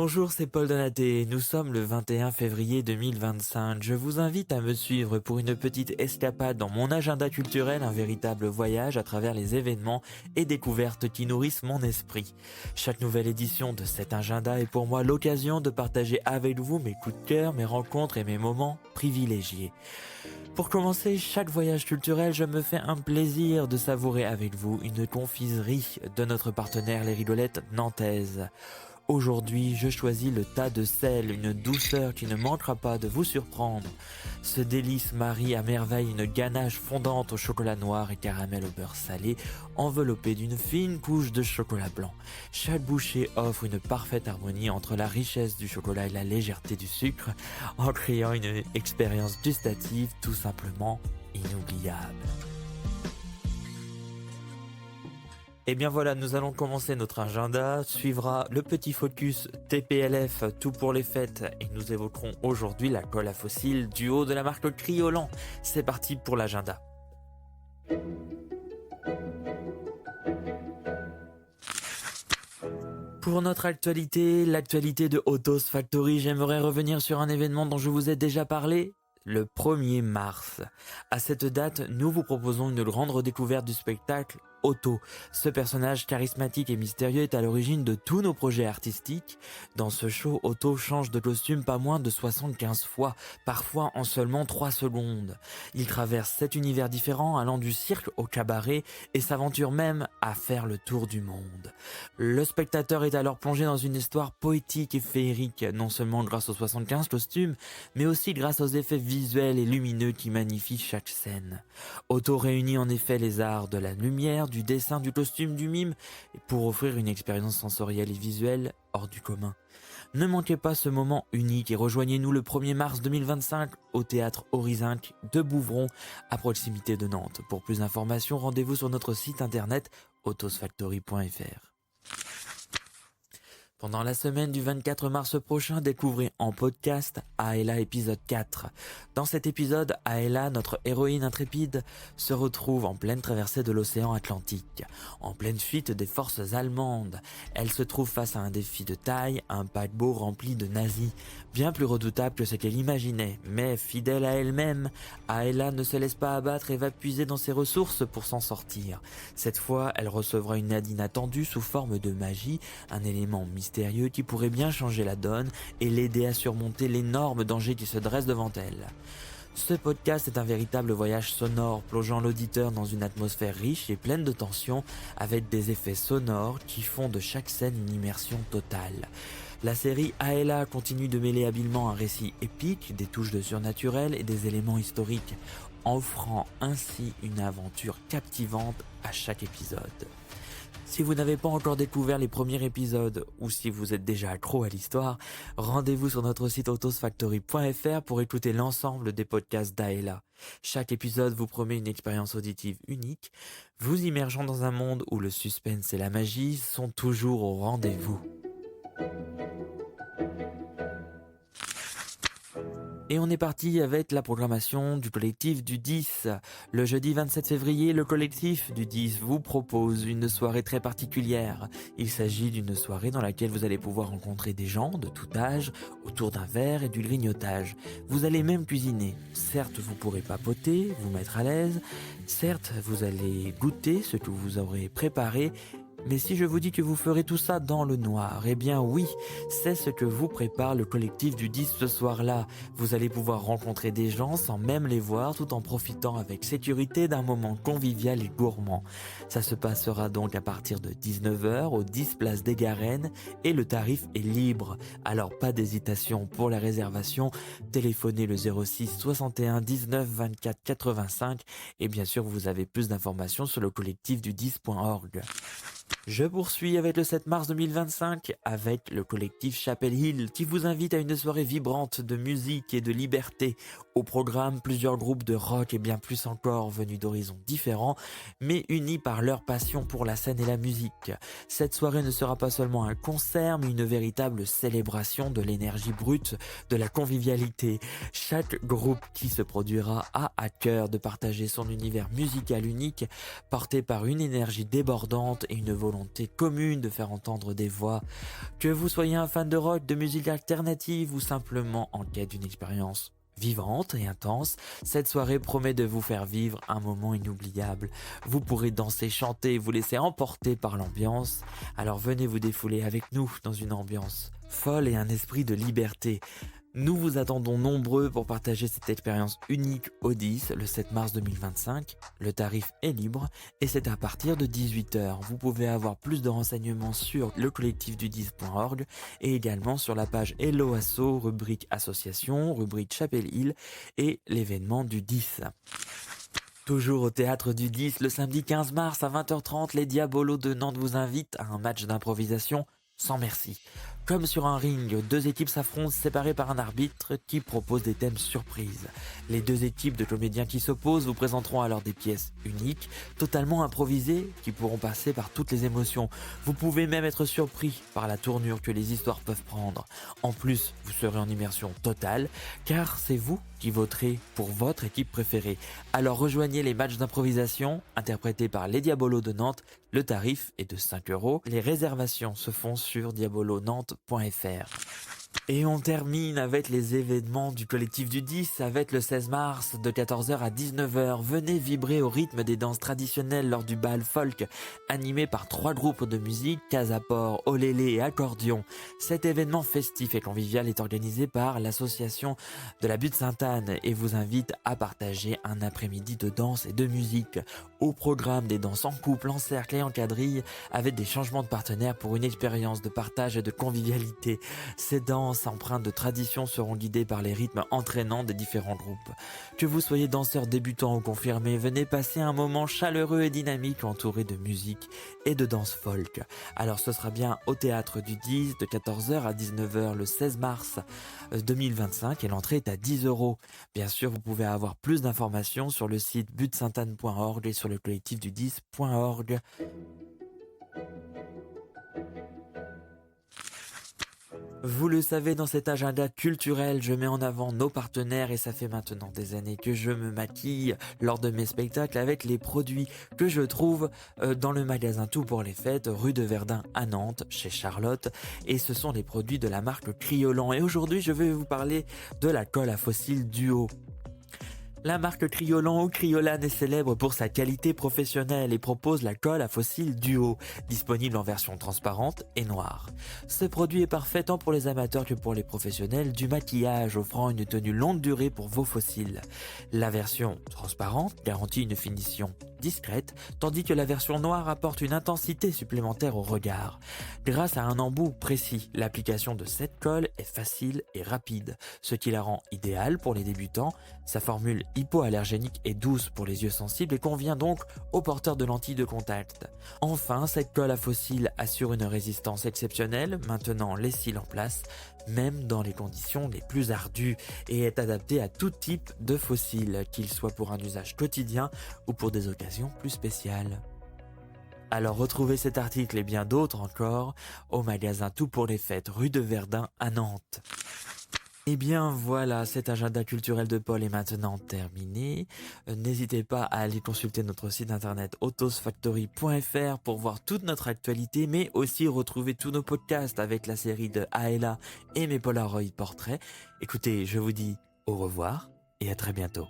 Bonjour, c'est Paul Donaté. Nous sommes le 21 février 2025. Je vous invite à me suivre pour une petite escapade dans mon agenda culturel, un véritable voyage à travers les événements et découvertes qui nourrissent mon esprit. Chaque nouvelle édition de cet agenda est pour moi l'occasion de partager avec vous mes coups de cœur, mes rencontres et mes moments privilégiés. Pour commencer chaque voyage culturel, je me fais un plaisir de savourer avec vous une confiserie de notre partenaire Les Rigolettes Nantaises. Aujourd'hui, je choisis le tas de sel, une douceur qui ne manquera pas de vous surprendre. Ce délice marie à merveille une ganache fondante au chocolat noir et caramel au beurre salé, enveloppée d'une fine couche de chocolat blanc. Chaque bouchée offre une parfaite harmonie entre la richesse du chocolat et la légèreté du sucre, en créant une expérience gustative tout simplement inoubliable. Et bien voilà, nous allons commencer notre agenda, suivra le petit focus TPLF, tout pour les fêtes, et nous évoquerons aujourd'hui la colle à fossiles du haut de la marque Kryolan. C'est parti pour l'agenda. Pour notre actualité, l'actualité de Autos Factory, j'aimerais revenir sur un événement dont je vous ai déjà parlé, le 1er mars. À cette date, nous vous proposons une grande redécouverte du spectacle Otto. Ce personnage charismatique et mystérieux est à l'origine de tous nos projets artistiques. Dans ce show, Otto change de costume pas moins de 75 fois, parfois en seulement 3 secondes. Il traverse 7 univers différents, allant du cirque au cabaret, et s'aventure même à faire le tour du monde. Le spectateur est alors plongé dans une histoire poétique et féerique, non seulement grâce aux 75 costumes, mais aussi grâce aux effets visuels et lumineux qui magnifient chaque scène. Otto réunit en effet les arts de la lumière, du dessin, du costume, du mime, pour offrir une expérience sensorielle et visuelle hors du commun. Ne manquez pas ce moment unique et rejoignez-nous le 1er mars 2025 au théâtre Horizonte de Bouvron, à proximité de Nantes. Pour plus d'informations, rendez-vous sur notre site internet autosfactory.fr. Pendant la semaine du 24 mars prochain, découvrez en podcast Aela épisode 4. Dans cet épisode, Aela, notre héroïne intrépide, se retrouve en pleine traversée de l'océan Atlantique, en pleine fuite des forces allemandes. Elle se trouve face à un défi de taille, un paquebot rempli de nazis, bien plus redoutable que ce qu'elle imaginait. Mais fidèle à elle-même, Aela ne se laisse pas abattre et va puiser dans ses ressources pour s'en sortir. Cette fois, elle recevra une aide inattendue sous forme de magie, un élément mystérieux qui pourrait bien changer la donne et l'aider à surmonter l'énorme danger qui se dresse devant elle. Ce podcast est un véritable voyage sonore, plongeant l'auditeur dans une atmosphère riche et pleine de tension, avec des effets sonores qui font de chaque scène une immersion totale. La série Aela continue de mêler habilement un récit épique, des touches de surnaturel et des éléments historiques, offrant ainsi une aventure captivante à chaque épisode. Si vous n'avez pas encore découvert les premiers épisodes ou si vous êtes déjà accro à l'histoire, rendez-vous sur notre site autosfactory.fr pour écouter l'ensemble des podcasts d'Aela. Chaque épisode vous promet une expérience auditive unique, vous immergeant dans un monde où le suspense et la magie sont toujours au rendez-vous. Et on est parti avec la programmation du collectif du 10. Le jeudi 27 février, le collectif du 10 vous propose une soirée très particulière. Il s'agit d'une soirée dans laquelle vous allez pouvoir rencontrer des gens de tout âge autour d'un verre et du grignotage. Vous allez même cuisiner. Certes, vous pourrez papoter, vous mettre à l'aise. Certes, vous allez goûter ce que vous aurez préparé. Mais si je vous dis que vous ferez tout ça dans le noir, eh bien oui, c'est ce que vous prépare le collectif du 10 ce soir-là. Vous allez pouvoir rencontrer des gens sans même les voir, tout en profitant avec sécurité d'un moment convivial et gourmand. Ça se passera donc à partir de 19h au 10 place des Garennes et le tarif est libre. Alors pas d'hésitation pour la réservation, téléphonez le 06 61 19 24 85 et bien sûr vous avez plus d'informations sur le collectif du 10.org. Je poursuis avec le 7 mars 2025 avec le collectif Chapel Hill qui vous invite à une soirée vibrante de musique et de liberté. Au programme, plusieurs groupes de rock et bien plus encore venus d'horizons différents mais unis par leur passion pour la scène et la musique. Cette soirée ne sera pas seulement un concert mais une véritable célébration de l'énergie brute, de la convivialité. Chaque groupe qui se produira a à cœur de partager son univers musical unique porté par une énergie débordante et une volonté commune de faire entendre des voix. Que vous soyez un fan de rock, de musique alternative ou simplement en quête d'une expérience vivante et intense, cette soirée promet de vous faire vivre un moment inoubliable. Vous pourrez danser, chanter, vous laisser emporter par l'ambiance. Alors venez vous défouler avec nous dans une ambiance folle et un esprit de liberté. Nous vous attendons nombreux pour partager cette expérience unique au 10 le 7 mars 2025. Le tarif est libre et c'est à partir de 18h. Vous pouvez avoir plus de renseignements sur le collectif du 10.org et également sur la page Hello Asso, rubrique association, rubrique Chapelle Hill et l'événement du 10. Toujours au théâtre du 10, le samedi 15 mars à 20h30, les Diabolos de Nantes vous invitent à un match d'improvisation sans merci. Comme sur un ring, deux équipes s'affrontent séparées par un arbitre qui propose des thèmes surprises. Les deux équipes de comédiens qui s'opposent vous présenteront alors des pièces uniques, totalement improvisées, qui pourront passer par toutes les émotions. Vous pouvez même être surpris par la tournure que les histoires peuvent prendre. En plus, vous serez en immersion totale, car c'est vous qui voterez pour votre équipe préférée. Alors rejoignez les matchs d'improvisation interprétés par les Diabolos de Nantes. Le tarif est de 5€. Les réservations se font sur diabolonantes.fr. Et on termine avec les événements du collectif du 10 avec le 16 mars de 14h à 19h. Venez vibrer au rythme des danses traditionnelles lors du bal folk animé par 3 groupes de musique, Casaport, Olélé et Accordion. Cet événement festif et convivial est organisé par l'association de la Butte Sainte-Anne et vous invite à partager un après-midi de danse et de musique. Au programme des danses en couple, en cercle et en quadrille avec des changements de partenaires pour une expérience de partage et de convivialité. Ces danses empreintes de tradition seront guidées par les rythmes entraînants des différents groupes. Que vous soyez danseur débutant ou confirmé, venez passer un moment chaleureux et dynamique entouré de musique et de danse folk. Alors ce sera bien au théâtre du 10 de 14h à 19h le 16 mars 2025 et l'entrée est à 10€. Bien sûr, vous pouvez avoir plus d'informations sur le site butsaintanne.org et sur le collectif du 10.org. Vous le savez, dans cet agenda culturel, je mets en avant nos partenaires et ça fait maintenant des années que je me maquille lors de mes spectacles avec les produits que je trouve dans le magasin Tout pour les Fêtes, rue de Verdun à Nantes, chez Charlotte. Et ce sont les produits de la marque Criolan. Et aujourd'hui, je vais vous parler de la colle à fossiles Duo. La marque Criolan ou Criolan est célèbre pour sa qualité professionnelle et propose la colle à fossiles Duo, disponible en version transparente et noire. Ce produit est parfait tant pour les amateurs que pour les professionnels du maquillage, offrant une tenue longue durée pour vos fossiles. La version transparente garantit une finition discrète, tandis que la version noire apporte une intensité supplémentaire au regard. Grâce à un embout précis, l'application de cette colle est facile et rapide, ce qui la rend idéale pour les débutants. Sa formule hypoallergénique est douce pour les yeux sensibles et convient donc aux porteurs de lentilles de contact. Enfin, cette colle à fossiles assure une résistance exceptionnelle, maintenant les cils en place, même dans les conditions les plus ardues, et est adaptée à tout type de fossiles, qu'il soit pour un usage quotidien ou pour des occasions plus spéciales. Alors retrouvez cet article et bien d'autres encore au magasin Tout pour les Fêtes, rue de Verdun à Nantes. Et bien voilà, cet agenda culturel de Paul est maintenant terminé. N'hésitez pas à aller consulter notre site internet autosfactory.fr pour voir toute notre actualité, mais aussi retrouver tous nos podcasts avec la série de Aela et mes Polaroid portraits. Écoutez, je vous dis au revoir et à très bientôt.